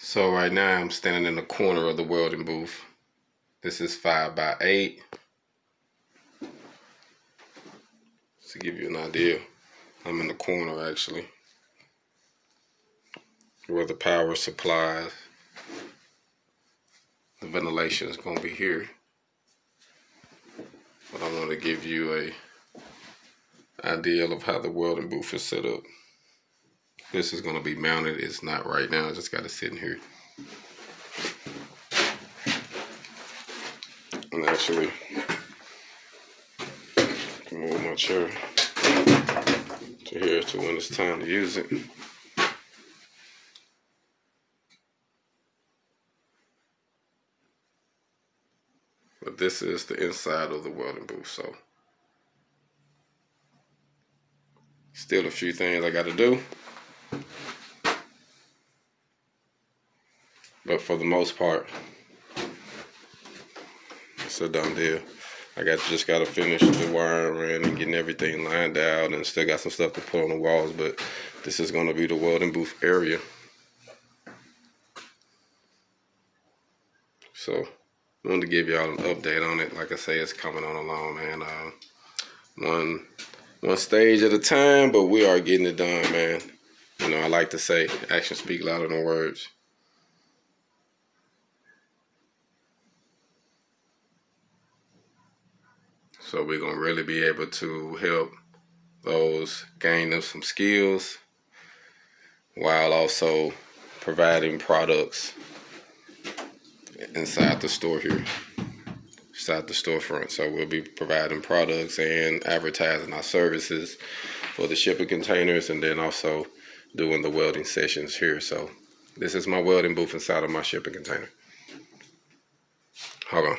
So right now I'm standing in the corner of the welding booth. This is 5x8. To give you an idea, I'm in the corner actually, where the power supplies. The ventilation is going to be here. But I want to give you a idea of how the welding booth is set up. This is going to be mounted. It's not right now. I just got it sitting here. And actually, move my chair to here to when it's time to use it. But this is the inside of the welding booth, so still a few things I got to do. But for the most part, it's a done deal. I just got to finish the wiring and getting everything lined out, and still got some stuff to put on the walls, but this is going to be the welding booth area. So I wanted to give y'all an update on it. Like I say, it's coming on along, man. One stage at a time, but we are getting it done, man. You know, I like to say, actions speak louder than words. So we're going to really be able to help those gain them some skills while also providing products inside the store here, inside the storefront. So we'll be providing products and advertising our services for the shipping containers, and then also doing the welding sessions here. So this is my welding booth inside of my shipping container. HogOn.